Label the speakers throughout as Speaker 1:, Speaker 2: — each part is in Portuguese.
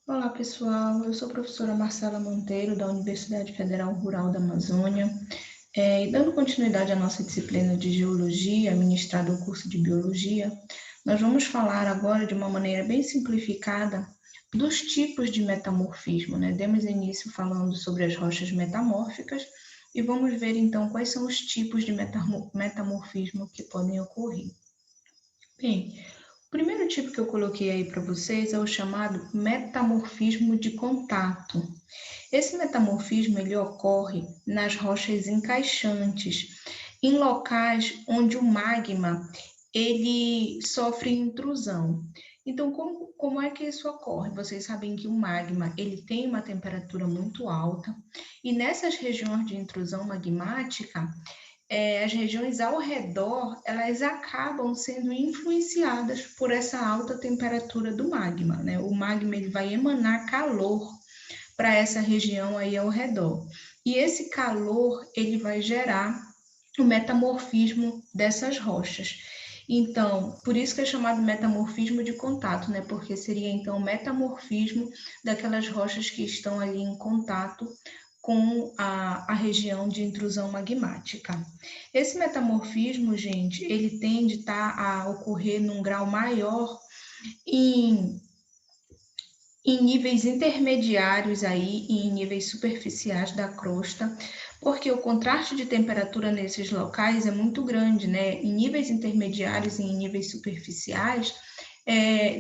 Speaker 1: Olá, pessoal. Eu sou a professora Marcela Monteiro, da Universidade Federal Rural da Amazônia. E dando continuidade à nossa disciplina de Geologia, ministrada no curso de Biologia, nós vamos falar agora de uma maneira bem simplificada dos tipos de metamorfismo, né? Demos início falando sobre as rochas metamórficas e vamos ver então quais são os tipos de metamorfismo que podem ocorrer. Bem, o primeiro tipo que eu coloquei aí para vocês é o chamado metamorfismo de contato. Esse metamorfismo ele ocorre nas rochas encaixantes, em locais onde o magma ele sofre intrusão. Então, como é que isso ocorre? Vocês sabem que o magma ele tem uma temperatura muito alta e nessas regiões de intrusão magmática, as regiões ao redor, elas acabam sendo influenciadas por essa alta temperatura do magma, né? O magma ele vai emanar calor para essa região aí ao redor. E esse calor, ele vai gerar o metamorfismo dessas rochas. Então, por isso que é chamado metamorfismo de contato, né? Porque seria então o metamorfismo daquelas rochas que estão ali em contato com a região de intrusão magmática. Esse metamorfismo, gente, ele tende a ocorrer num grau maior em níveis intermediários aí e em níveis superficiais da crosta, porque o contraste de temperatura nesses locais é muito grande, né? Em níveis intermediários e em níveis superficiais,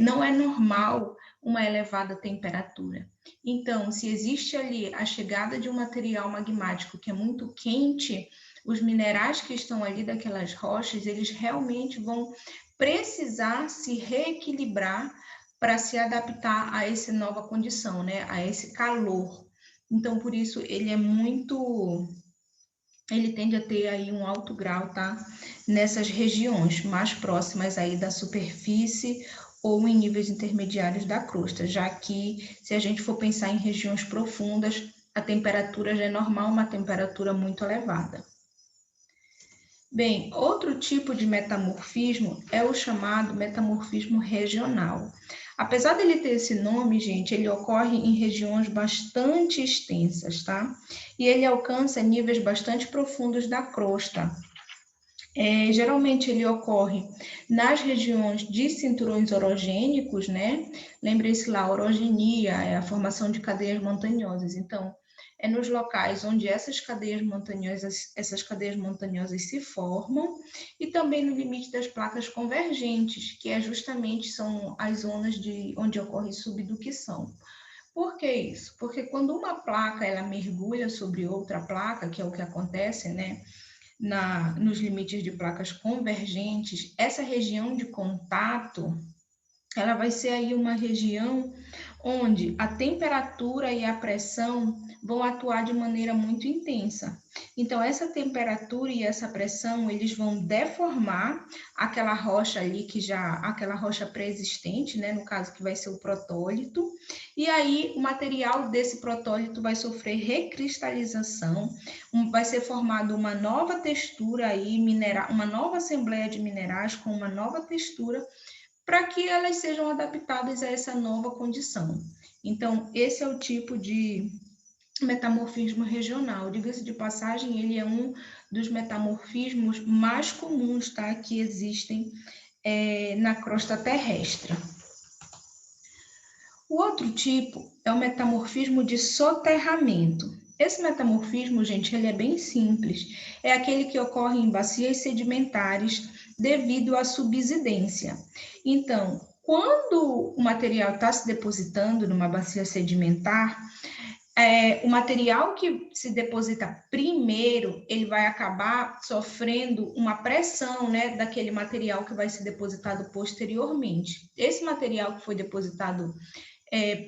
Speaker 1: não é normal uma elevada temperatura. Então, se existe ali a chegada de um material magmático que é muito quente, os minerais que estão ali daquelas rochas, eles realmente vão precisar se reequilibrar para se adaptar a essa nova condição, né? A esse calor. Então, por isso, ele tende a ter aí um alto grau, tá? Nessas regiões mais próximas aí da superfície ou em níveis intermediários da crosta, já que se a gente for pensar em regiões profundas, a temperatura já é normal, uma temperatura muito elevada. Bem, outro tipo de metamorfismo é o chamado metamorfismo regional. Apesar dele ter esse nome, gente, ele ocorre em regiões bastante extensas, tá? E ele alcança níveis bastante profundos da crosta. Geralmente ele ocorre nas regiões de cinturões orogênicos, né? Lembrem-se lá, orogenia é a formação de cadeias montanhosas. Então, é nos locais onde essas cadeias montanhosas se formam e também no limite das placas convergentes, que justamente são as zonas onde ocorre subducção. Por que isso? Porque quando uma placa ela mergulha sobre outra placa, que é o que acontece, né? Nos limites de placas convergentes, essa região de contato, ela vai ser aí uma região onde a temperatura e a pressão vão atuar de maneira muito intensa. Então, essa temperatura e essa pressão, eles vão deformar aquela rocha ali, aquela rocha pré-existente, né? No caso, que vai ser o protólito. E aí, o material desse protólito vai sofrer recristalização, vai ser formada uma nova textura aí, mineral, uma nova assembleia de minerais com uma nova textura, para que elas sejam adaptadas a essa nova condição. Então, esse é o tipo de metamorfismo regional. Diga-se de passagem, ele é um dos metamorfismos mais comuns, tá, que existem na crosta terrestre. O outro tipo é o metamorfismo de soterramento. Esse metamorfismo, gente, ele é bem simples. É aquele que ocorre em bacias sedimentares devido à subsidência. Então, quando o material está se depositando numa bacia sedimentar, o material que se deposita primeiro, ele vai acabar sofrendo uma pressão, né, daquele material que vai ser depositado posteriormente. Esse material que foi depositado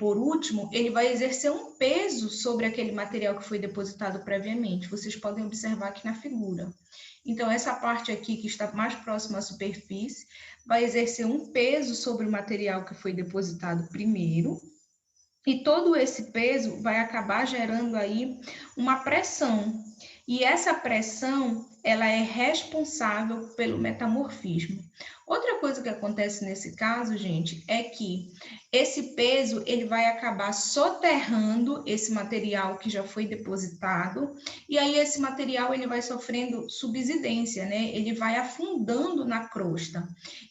Speaker 1: por último, ele vai exercer um peso sobre aquele material que foi depositado previamente. Vocês podem observar aqui na figura. Então, essa parte aqui, que está mais próxima à superfície, vai exercer um peso sobre o material que foi depositado primeiro, e todo esse peso vai acabar gerando aí uma pressão. E essa pressão, ela é responsável pelo metamorfismo. Outra coisa que acontece nesse caso, gente, é que esse peso ele vai acabar soterrando esse material que já foi depositado, e aí esse material ele vai sofrendo subsidência, né? Ele vai afundando na crosta.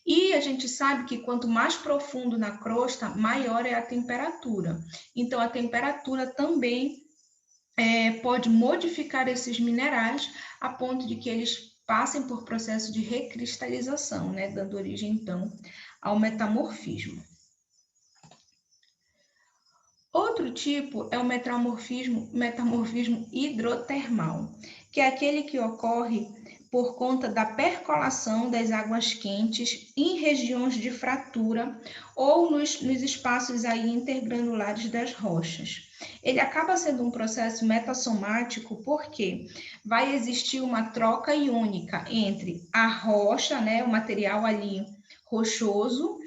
Speaker 1: E a gente sabe que quanto mais profundo na crosta, maior é a temperatura. Então, a temperatura também pode modificar esses minerais a ponto de que eles passem por processo de recristalização, né? Dando origem, então, ao metamorfismo. Outro tipo é o metamorfismo hidrotermal, que é aquele que ocorre por conta da percolação das águas quentes em regiões de fratura ou nos espaços aí intergranulares das rochas. Ele acaba sendo um processo metassomático porque vai existir uma troca iônica entre a rocha, né, o material ali rochoso,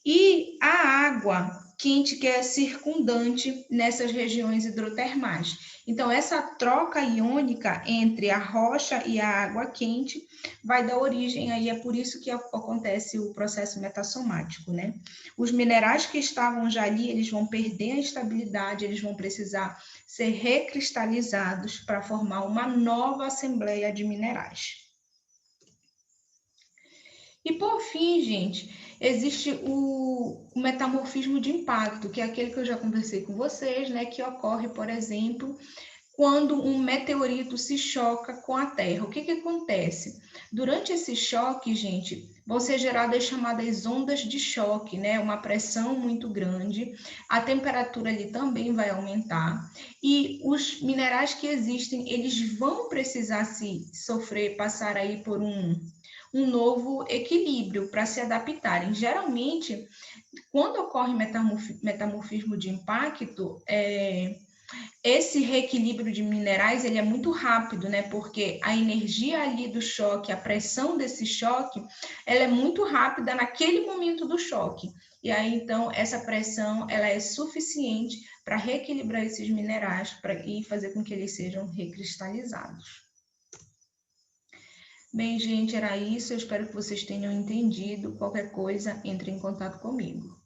Speaker 1: e a água quente que é circundante nessas regiões hidrotermais. Então, essa troca iônica entre a rocha e a água quente vai dar origem aí, é por isso que acontece o processo metassomático, né? Os minerais que estavam já ali, eles vão perder a estabilidade, eles vão precisar ser recristalizados para formar uma nova assembleia de minerais. E por fim, gente, existe o metamorfismo de impacto, que é aquele que eu já conversei com vocês, né, que ocorre, por exemplo, quando um meteorito se choca com a Terra. O que que acontece? Durante esse choque, gente, vão ser geradas chamadas ondas de choque, né? Uma pressão muito grande, a temperatura ali também vai aumentar e os minerais que existem, eles vão precisar passar aí por um novo equilíbrio para se adaptarem. Geralmente, quando ocorre metamorfismo de impacto, esse reequilíbrio de minerais ele é muito rápido, né? Porque a energia ali do choque, a pressão desse choque, ela é muito rápida naquele momento do choque. E aí, então, essa pressão ela é suficiente para reequilibrar esses minerais e fazer com que eles sejam recristalizados. Bem, gente, era isso. Eu espero que vocês tenham entendido. Qualquer coisa, entre em contato comigo.